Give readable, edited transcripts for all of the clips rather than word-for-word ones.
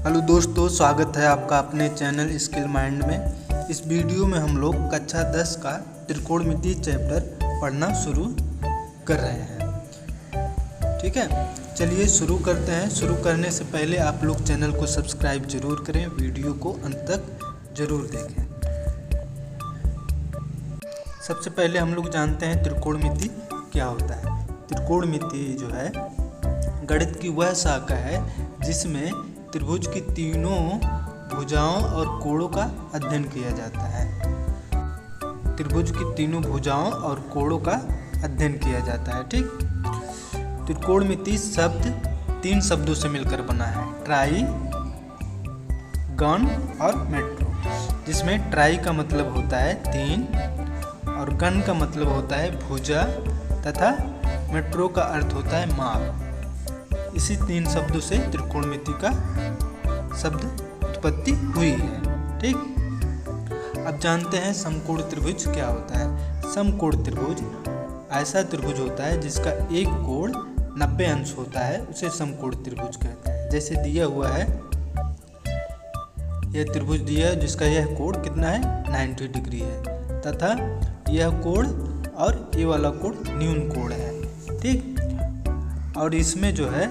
Hello दोस्तों, स्वागत है आपका अपने चैनल स्किल माइंड में। इस वीडियो में हम लोग कक्षा 10 का त्रिकोणमिति चैप्टर पढ़ना शुरू कर रहे हैं। ठीक है, चलिए शुरू करते हैं। शुरू करने से पहले आप लोग चैनल को सब्सक्राइब जरूर करें, वीडियो को अंत तक जरूर देखें। सबसे पहले हम लोग जानते हैं त्रिकोणमिति क्या होता है। त्रिकोणमिति जो है गणित की वह शाखा है जिसमें त्रिभुज की तीनों भुजाओं और कोणों का अध्ययन किया जाता है। त्रिभुज की तीनों भुजाओं और कोणों का अध्ययन किया जाता है। ठीक, त्रिकोणमिति शब्द 3 शब्दों से मिलकर बना है, ट्राई, गण और मेट्रो। जिसमें ट्राई का मतलब होता है 3 और गण का मतलब होता है भुजा तथा मेट्रो का अर्थ होता है माप। इसी 3 शब्दों से त्रिकोणमिति का शब्द उत्पत्ति हुई है। ठीक, अब जानते हैं समकोण त्रिभुज क्या होता है। समकोण त्रिभुज ऐसा त्रिभुज होता है जिसका एक कोण 90 अंश होता है, उसे समकोण त्रिभुज कहते हैं। जैसे दिया हुआ है, यह त्रिभुज दिया है जिसका यह कोण कितना है, 90 डिग्री है, तथा यह कोण और ये वाला कोण न्यून कोण है। ठीक, और इसमें जो है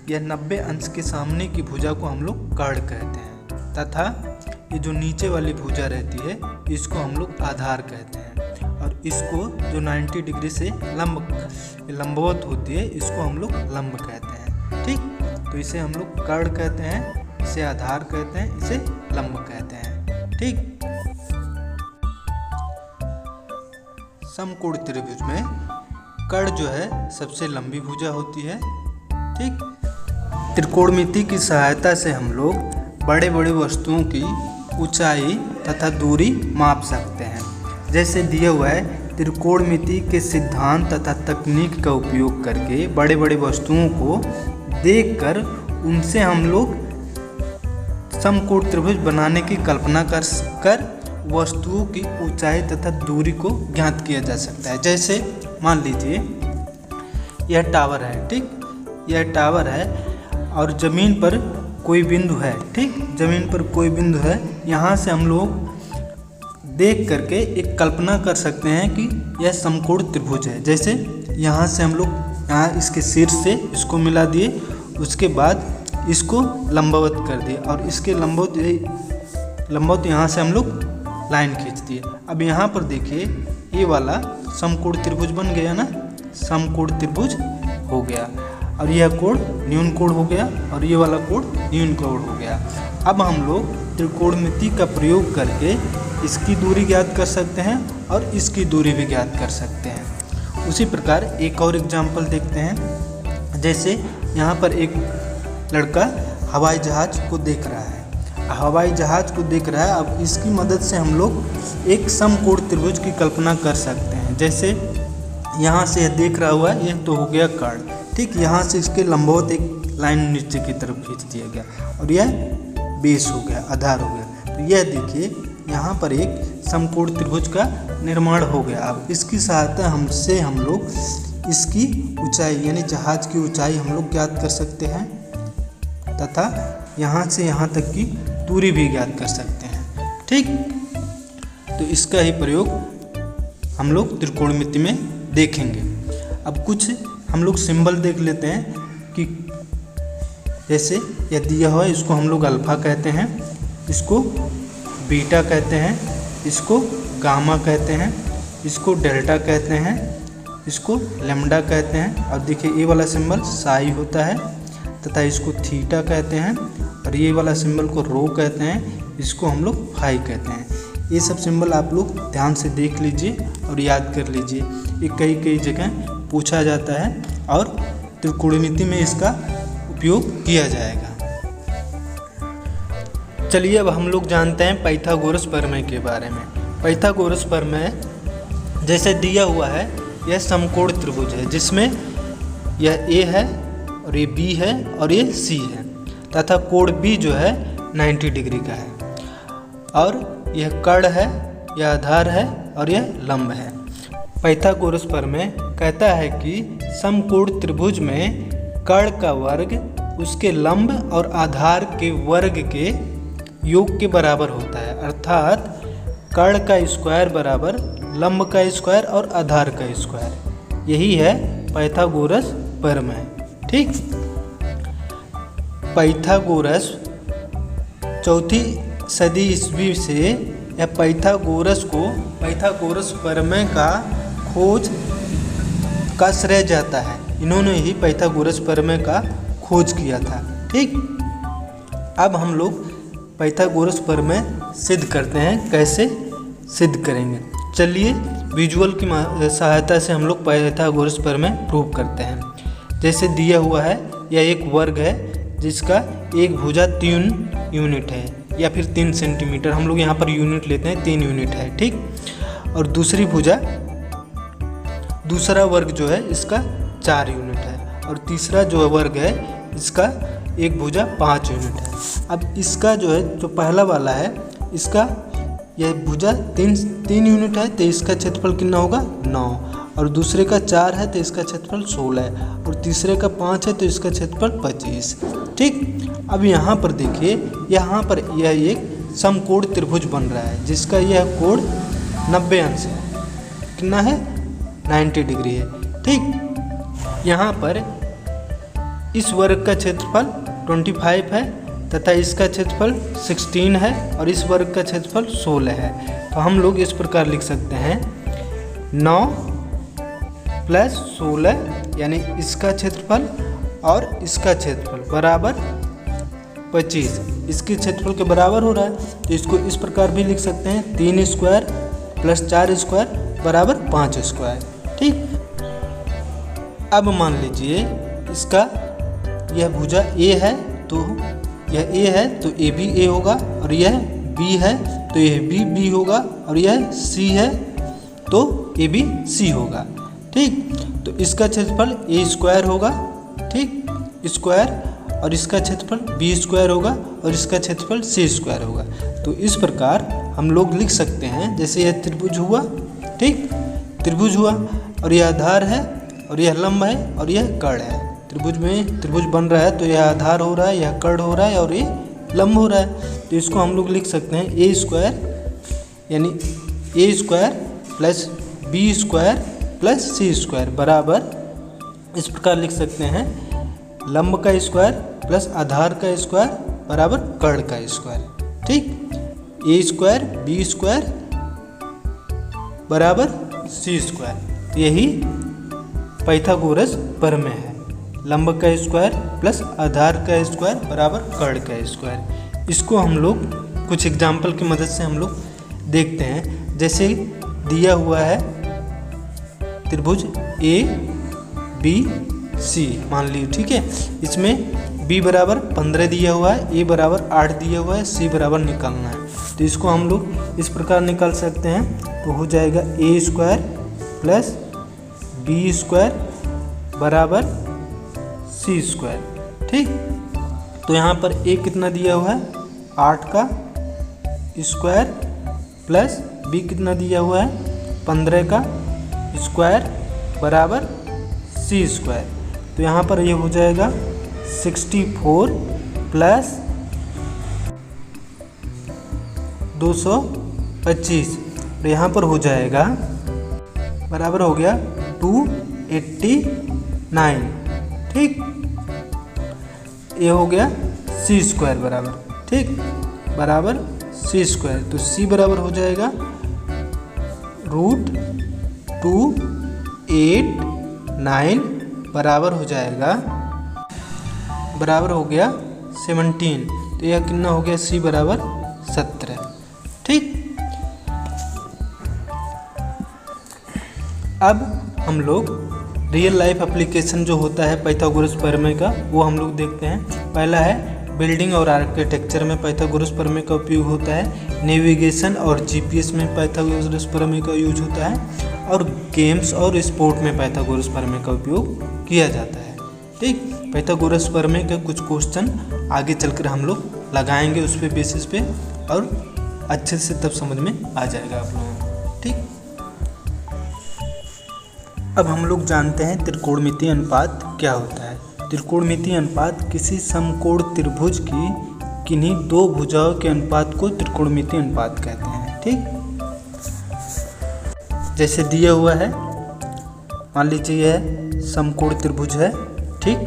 यह 90 अंश के सामने की भुजा को हम लोग कर्ण कहते हैं, तथा ये जो नीचे वाली भुजा रहती है इसको हम लोग आधार कहते हैं, और इसको जो 90 डिग्री से लंबवत होती है इसको हम लोग लंब कहते हैं। ठीक, तो इसे हम लोग कर्ण कहते हैं, इसे आधार कहते हैं, इसे लंब कहते हैं। ठीक, समकोण त्रिभुज में कर्ण जो है सबसे लंबी भुजा होती है। ठीक, त्रिकोणमिति की सहायता से हम लोग बड़े बड़े वस्तुओं की ऊंचाई तथा दूरी माप सकते हैं। जैसे दिया हुआ है, त्रिकोणमिति के सिद्धांत तथा तकनीक का उपयोग करके बड़े बड़े वस्तुओं को देखकर उनसे हम लोग समकोण त्रिभुज बनाने की कल्पना कर वस्तुओं की ऊंचाई तथा दूरी को ज्ञात किया जा सकता है। जैसे मान लीजिए यह टावर है। ठीक, यह टावर है और ज़मीन पर कोई बिंदु है। ठीक, ज़मीन पर कोई बिंदु है, यहाँ से हम लोग देख करके एक कल्पना कर सकते हैं कि यह समकोण त्रिभुज है। जैसे यहाँ से हम लोग यहाँ इसके शीर्ष से इसको मिला दिए, उसके बाद इसको लंबवत कर दिए और इसके लंबवत यहाँ से हम लोग लाइन खींच दिए। अब यहाँ पर देखिए ये वाला समकोण त्रिभुज बन गया ना, समकोण त्रिभुज हो गया, और यह कोण न्यून कोण हो गया और ये वाला कोण न्यून कोण हो गया। अब हम लोग त्रिकोणमिति का प्रयोग करके इसकी दूरी ज्ञात कर सकते हैं और इसकी दूरी भी ज्ञात कर सकते हैं। उसी प्रकार एक और एग्जाम्पल देखते हैं। जैसे यहाँ पर एक लड़का हवाई जहाज को देख रहा है, हवाई जहाज को देख रहा है। अब इसकी मदद से हम लोग एक समकोण त्रिभुज की कल्पना कर सकते हैं। जैसे यहाँ से यह देख रहा हुआ है, यह तो हो गया कर्ण। ठीक, यहाँ से इसके लंबवत एक लाइन नीचे की तरफ खींच दिया गया और यह बेस हो गया, आधार हो गया। तो यह देखिए यहाँ पर एक समकोण त्रिभुज का निर्माण हो गया। अब इसकी सहायता हमसे हम लोग इसकी ऊंचाई यानी जहाज की ऊंचाई हम लोग ज्ञात कर सकते हैं तथा यहाँ से यहाँ तक की दूरी भी ज्ञात कर सकते हैं। ठीक, तो इसका ही प्रयोग हम लोग त्रिकोणमिति में देखेंगे। अब कुछ हम लोग सिंबल देख लेते हैं कि जैसे यह दिया हुआ है, इसको हम लोग अल्फा कहते हैं, इसको बीटा कहते हैं, इसको गामा कहते हैं, इसको डेल्टा कहते हैं, इसको लैम्डा कहते हैं, और देखिए ये वाला सिंबल साई होता है तथा इसको थीटा कहते हैं, और ये वाला सिंबल को रो कहते हैं, इसको हम लोग फाई कहते हैं। ये सब सिंबल आप लोग ध्यान से देख लीजिए और याद कर लीजिए। ये कई जगह पूछा जाता है और त्रिकोणमिति में इसका उपयोग किया जाएगा। चलिए अब हम लोग जानते हैं पाइथागोरस प्रमेय के बारे में। पाइथागोरस प्रमेय जैसे दिया हुआ है, यह समकोण त्रिभुज है जिसमें यह ए है और ये बी है और ये सी है, तथा कोण बी जो है 90 डिग्री का है, और यह कर्ण है, यह आधार है और यह लंब है। पाइथागोरस प्रमेय कहता है कि समकोण त्रिभुज में कर्ण का वर्ग उसके लंब और आधार के वर्ग के योग के बराबर होता है। अर्थात कर्ण का स्क्वायर बराबर लंब का स्क्वायर और आधार का स्क्वायर। यही है पाइथागोरस प्रमेय। ठीक, पाइथागोरस 4वीं सदी ईस्वी से यह पाइथागोरस प्रमेय का खोज का श्रेय जाता है। इन्होंने ही पाइथागोरस प्रमेय का खोज किया था। ठीक, अब हम लोग पाइथागोरस प्रमेय सिद्ध करते हैं। कैसे सिद्ध करेंगे, चलिए विजुअल की सहायता से हम लोग पाइथागोरस प्रमेय प्रूव करते हैं। जैसे दिया हुआ है, यह एक वर्ग है जिसका एक भुजा 3 यूनिट है या फिर 3 सेंटीमीटर, हम लोग यहाँ पर यूनिट लेते हैं, 3 यूनिट है। ठीक, और दूसरी भुजा, दूसरा वर्ग जो है इसका 4 यूनिट है और तीसरा जो वर्ग है इसका एक भुजा 5 यूनिट है। अब इसका जो है, जो पहला वाला है, इसका यह भुजा 3 यूनिट है तो इसका क्षेत्रफल कितना होगा 9, और दूसरे का 4 है तो इसका क्षेत्रफल 16 है, और तीसरे का 5 है तो इसका क्षेत्रफल 25। ठीक, अब यहाँ पर देखिए, यहाँ पर यह एक समकोण त्रिभुज बन रहा है जिसका यह कोण 90 अंश है। कितना है, 90 डिग्री है। ठीक, यहाँ पर इस वर्ग का क्षेत्रफल 25 है तथा इसका क्षेत्रफल 16 है और इस वर्ग का क्षेत्रफल 16 है। तो हम लोग इस प्रकार लिख सकते हैं 9 + 16 यानी इसका क्षेत्रफल और इसका क्षेत्रफल बराबर 25। इसके क्षेत्रफल के बराबर हो रहा है तो इसको इस प्रकार भी लिख सकते हैं 3 स्क्वायर + 4 स्क्वायर बराबर 5 स्क्वायर। ठीक, अब मान लीजिए इसका यह भुजा A है तो यह A है तो A भी A होगा, और यह B है तो यह भी B होगा, और यह C है तो A भी C होगा। ठीक, तो इसका क्षेत्रफल A स्क्वायर होगा। ठीक, स्क्वायर, और इसका क्षेत्रफल B स्क्वायर होगा और इसका क्षेत्रफल C स्क्वायर होगा। तो इस प्रकार हम लोग लिख सकते हैं, जैसे यह त्रिभुज हुआ। ठीक, त्रिभुज हुआ और यह आधार है और यह लंब है और यह कर्ण है। त्रिभुज में त्रिभुज बन रहा है तो यह आधार हो रहा है, यह कर्ण हो रहा है और ये लंब हो रहा है। तो इसको हम लोग लिख सकते हैं A स्क्वायर यानी A square + B square + C square बराबर, इस प्रकार लिख सकते हैं, लंब का स्क्वायर + आधार का स्क्वायर बराबर कर्ण का स्क्वायर। ठीक, A स्क्वायर B स्क्वायर बराबर C स्क्वायर। यही पाइथागोरस प्रमेय है। लंब का स्क्वायर + आधार का स्क्वायर बराबर कर्ण का स्क्वायर। इसको हम लोग कुछ एग्जाम्पल की मदद से हम लोग देखते हैं। जैसे दिया हुआ है त्रिभुज A B C मान लीजिए। ठीक है, इसमें B बराबर 15 दिया हुआ है, A बराबर 8 दिया हुआ है, C बराबर निकालना है। तो इसको हम लोग इस प्रकार निकाल सकते हैं। तो हो जाएगा A स्क्वायर + B स्क्वायर बराबर C स्क्वायर। ठीक, तो यहाँ पर A कितना दिया हुआ है 8 का स्क्वायर + B कितना दिया हुआ है 15 का स्क्वायर बराबर C स्क्वायर। तो यहाँ पर ये हो जाएगा 64 + 225, तो यहाँ पर हो जाएगा बराबर हो गया 289। ठीक, ये हो गया C स्क्वायर बराबर, ठीक, बराबर C स्क्वायर। तो C बराबर हो जाएगा √289 बराबर हो जाएगा, बराबर हो गया 17। तो यह कितना हो गया, C बराबर 17। ठीक, अब हम लोग रियल लाइफ एप्लीकेशन जो होता है पाइथागोरस प्रमेय का वो हम लोग देखते हैं। पहला है बिल्डिंग और आर्किटेक्चर में पाइथागोरस प्रमेय का उपयोग होता है। नेविगेशन और जीपीएस में पाइथागोरस प्रमेय का यूज होता है, और गेम्स और स्पोर्ट में पाइथागोरस प्रमेय का उपयोग किया जाता है। ठीक, पाइथागोरस प्रमेय के कुछ क्वेश्चन आगे चलकर हम लोग लगाएंगे उस पे बेसिस पे, और अच्छे से तब समझ में आ जाएगा आप लोगों को। ठीक, अब हम लोग जानते हैं त्रिकोणमितीय अनुपात क्या होता है। त्रिकोणमितीय अनुपात किसी समकोण त्रिभुज की किन्हीं दो भुजाओं के अनुपात को त्रिकोणमितीय अनुपात कहते हैं। ठीक, जैसे दिया हुआ है, मान लीजिए यह समकोण त्रिभुज है, ठीक,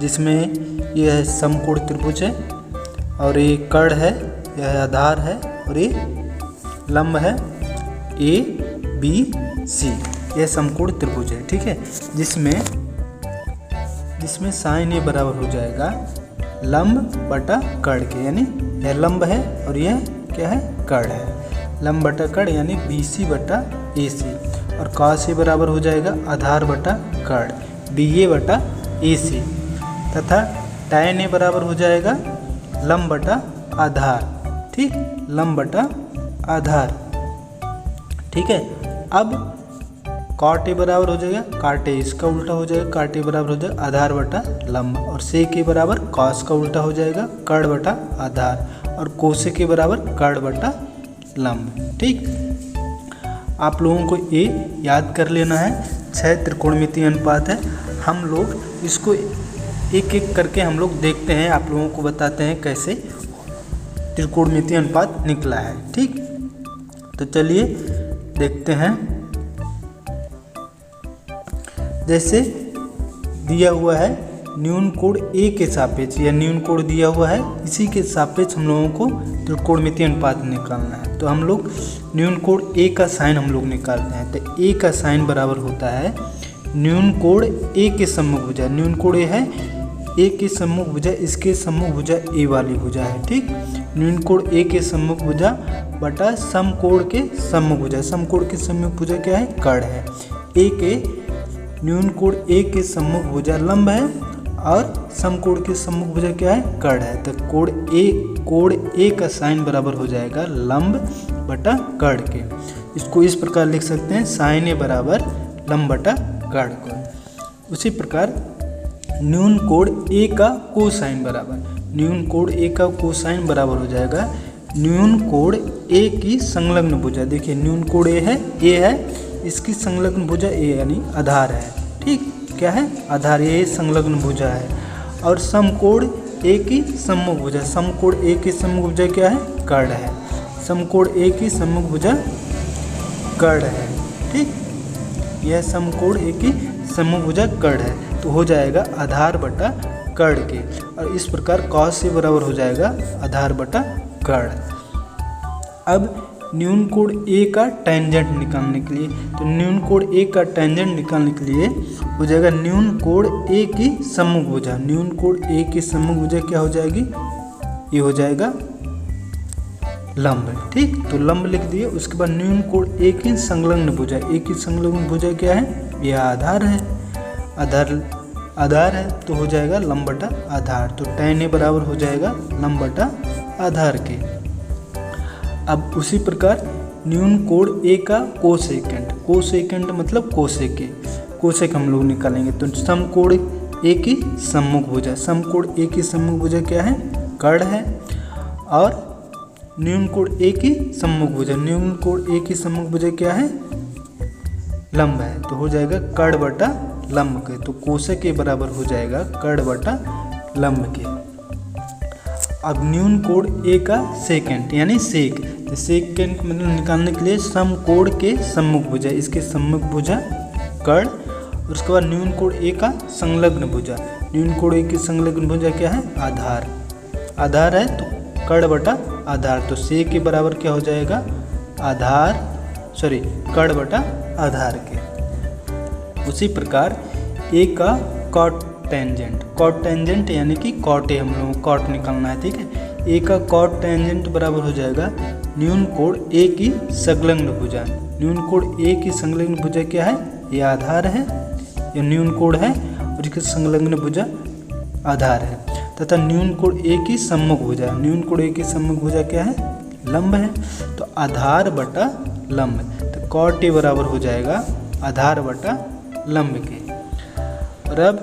जिसमें यह समकोण त्रिभुज है और ये कर्ण है, यह आधार है और ये लंब है ABC। यह समकोण त्रिभुज है, ठीक है, जिसमें साइन ए बराबर हो जाएगा लंब बटा कर्ण के, यानी यह लंब है और यह क्या है, कर्ण है। लंब बटा कर्ण यानी BC बटा AC, और cos ए बराबर हो जाएगा आधार बटा कर्ण BA बटा AC, तथा tan ए बराबर हो जाएगा लंब बटा आधार, ठीक, लंब बटा आधार, ठीक है। अब cot ए बराबर हो जाएगा, cot ए इसका उल्टा हो जाएगा, cot ए बराबर हो जाएगा आधार बटा लंब, और sec ए बराबर cos का उल्टा हो जाएगा कर्ण बटा आधार, और cosec ए बराबर कर्ण बटा लंब। ठीक, आप लोगों को ये याद कर लेना है। 6 त्रिकोणमितीय अनुपात है। हम लोग इसको एक एक करके हम लोग देखते हैं, आप लोगों को बताते हैं कैसे त्रिकोणमितीय अनुपात निकला है। ठीक, तो चलिए देखते हैं। जैसे दिया हुआ है न्यून कोण ए के सापेक्ष, या न्यून कोण दिया हुआ है, इसी के सापेक्ष हम लोगों को त्रिकोणमितीय अनुपात निकालना है। तो हम लोग न्यून कोण ए का साइन हम लोग निकालते हैं। तो ए का साइन बराबर होता है न्यून कोण ए के सम्मुख भुजा, न्यून कोण ए है, ए के सम्मुख भुजा, इसके सम्मुख भुजा ए वाली भुजा है। ठीक, न्यून कोण ए के सम्मुख भुजा बटा समकोण के सम्मुख भुजा, समकोण के सम्मुख भुजा क्या है, कर्ण है। ए के न्यून कोण ए के सम्मुख भुजा लंब है और समकोण के सम्मुख भुजा क्या है, कर्ण है। तो कोण ए का साइन बराबर हो जाएगा लंब बटा कर्ण के। इसको इस प्रकार लिख सकते हैं, साइन ए बराबर लंब बटा कर्ण को। उसी प्रकार न्यून कोण ए का कोसाइन बराबर, न्यून कोण ए का कोसाइन बराबर हो जाएगा न्यून कोण ए की संलग्न भुजा। देखिए न्यून कोण ए है, इसकी संलग्न भुजा ए यानी आधार है। ठीक, क्या है, आधार, ये संलग्न भुजा है। और समकोण ए की सम्मुख भुजा, समकोण ए की सम्मुख भुजा क्या है, कर्ण है। समकोण ए की सम्मुख भुजा कर्ण है। ठीक, यह समकोण ए की सम्मुख भुजा कर्ण है, तो हो जाएगा आधार बटा कर्ण के। और इस प्रकार cos से बराबर हो जाएगा आधार बटा कर्ण। अब न्यून कोण ए का टेंजेंट निकालने के लिए, तो न्यून कोण ए का टेंजेंट निकालने के लिए हो जाएगा न्यून कोण ए की सम्मुख भुजा, न्यून कोण ए की सम्मुख भुजा क्या हो जाएगी, ये हो जाएगा लंब। ठीक, तो लंब लिख दिए। उसके बाद न्यून कोण ए की संलग्न भुजा, ए की संलग्न भुजा क्या है, यह आधार है, आधार है, तो हो जाएगा लंब बटा आधार। तो tan ए बराबर हो जाएगा लंब बटा आधार के। अब उसी प्रकार न्यून कोण ए का कोसेकेंट, कोसेकेंट मतलब कोसेक, कोसेक हम लोग निकालेंगे। तो समकोण ए की सम्मुख भुजा, समकोण ए की सम्मुख भुजा क्या है, कर्ण है, और न्यून कोण ए की सम्मुख भुजा, न्यून कोण ए की सम्मुख भुजा क्या है, लंब है, तो हो जाएगा कर्ण बटा लंब के। तो कोसेक के बराबर हो जाएगा कर्ण बटा लंब के। अब न्यून कोण ए का सेकेंट यानी सेक, सेकेंट मतलब निकालने के लिए समकोण के सम्मुख भुजा, इसके सम्मुख भुजा कर्ण, उसके बाद न्यून कोण ए का संलग्न भुजा, न्यून कोण ए की संलग्न भुजा क्या है, आधार, आधार है, तो कर्ण बटा आधार। तो सेक के बराबर क्या हो जाएगा, आधार कर्ण बटा आधार के। उसी प्रकार ए का कॉट टेंजेंट, कॉट टेंजेंट यानी कि कॉट ए, हम लोगों को कॉट निकालना है। ठीक है, ए का कॉट टेंजेंट बराबर हो जाएगा न्यून कोण ए की संलग्न भुजा, न्यून कोण ए की संलग्न भुजा क्या है, ये आधार है, ये न्यून कोण है और इसकी संलग्न भुजा आधार है, तथा न्यून कोण ए की सम्मुख भुजा, न्यून कोण ए की सम्मुख भुजा क्या है, लंब है, तो आधार बटा लंब। तो कॉट ए बराबर हो जाएगा आधार बटा लंब के। और अब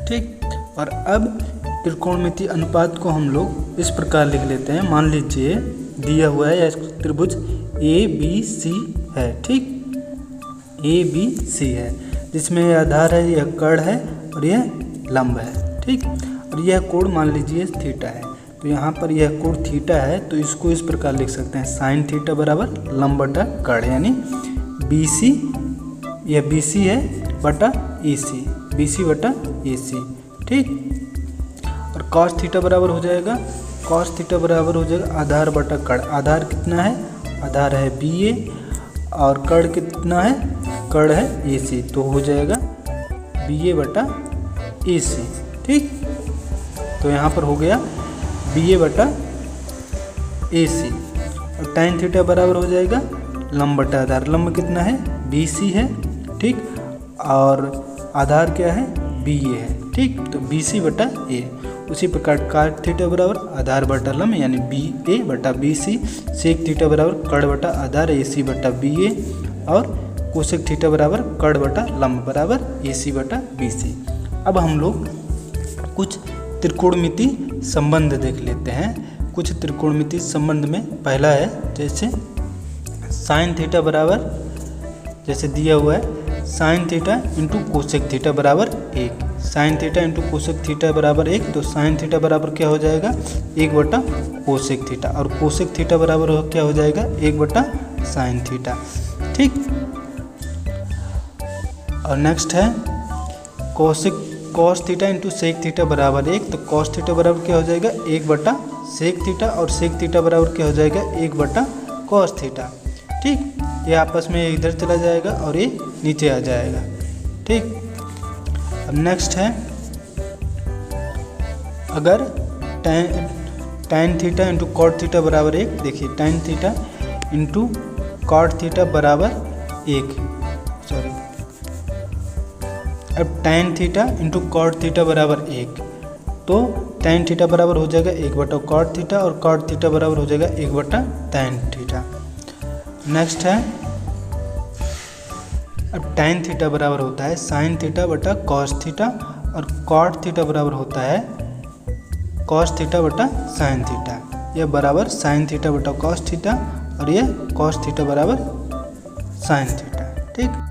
ठीक, और अब त्रिकोणमितीय अनुपात को हम लोग इस प्रकार लिख लेते हैं। मान लीजिए दिया हुआ है त्रिभुज ABC है, ठीक, ABC है, जिसमें यह आधार है, यह कर्ण है और यह लंब है। ठीक, और यह कोण मान लीजिए थीटा है, तो यहाँ पर यह कोण थीटा है, तो इसको इस प्रकार लिख सकते हैं साइन थीटा बराबर लंब बटा कर्ण, यानी BC, यह BC है बटा AC, BC बटा AC। ठीक, और cos थीटा बराबर हो जाएगा, cos थीटा बराबर हो जाएगा आधार बटा कर्ण। आधार कितना है, आधार है BA और कर्ण कितना है, कर्ण है AC, तो हो जाएगा BA बटा AC। ठीक, तो यहाँ पर हो गया BA बटा AC। और tan थीटा बराबर हो जाएगा लंब बटा आधार। लंब कितना है, BC है। ठीक, और आधार क्या है, BA है। ठीक, तो BC बटा A। उसी प्रकार cos थीटा बराबर आधार बटा लंब, यानी BA बटा BC। sec थीटा बराबर कर्ण बटा आधार AC बटा BA, और कोसेक थीटा बराबर कर्ण बटा लंब बराबर AC बटा BC। अब हम लोग कुछ त्रिकोणमिति संबंध देख लेते हैं। कुछ त्रिकोणमिति संबंध में पहला है, जैसे साइन थीटा बराबर, जैसे दिया हुआ है sine theta into cosec theta बराबर 1। Sine theta into cosec theta बराबर 1, तो साइन थीटा बराबर क्या हो जाएगा, 1 बटा कोसेक थीटा, और कोसेक थीटा बराबर क्या हो जाएगा, 1 बटा साइन थीटा। ठीक, और नेक्स्ट है cos theta into sec theta बराबर 1, तो cos थीटा बराबर क्या हो जाएगा, 1 बटा सेक थीटा, और सेक थीटा बराबर क्या हो जाएगा, 1 बटा cos थीटा। ठीक, ये आपस में इधर चला जाएगा और ये नीचे आ जाएगा। ठीक, अब नेक्स्ट है, अगर tan theta into cot theta बराबर 1, देखिए tan theta into cot theta बराबर 1, सॉरी, अब tan theta into cot theta बराबर 1, तो tan थीटा बराबर हो जाएगा 1 बटा कॉट थीटा, और कॉट थीटा बराबर हो जाएगा 1 बटा tan थीटा। नेक्स्ट है, अब tan थीटा बराबर होता है साइन थीटा बटा कॉस थीटा, और कॉट थीटा बराबर होता है कॉस थीटा बटा साइन थीटा। यह बराबर साइन थीटा बटा कॉस थीटा, और यह कॉस थीटा बराबर साइन थीटा। ठीक।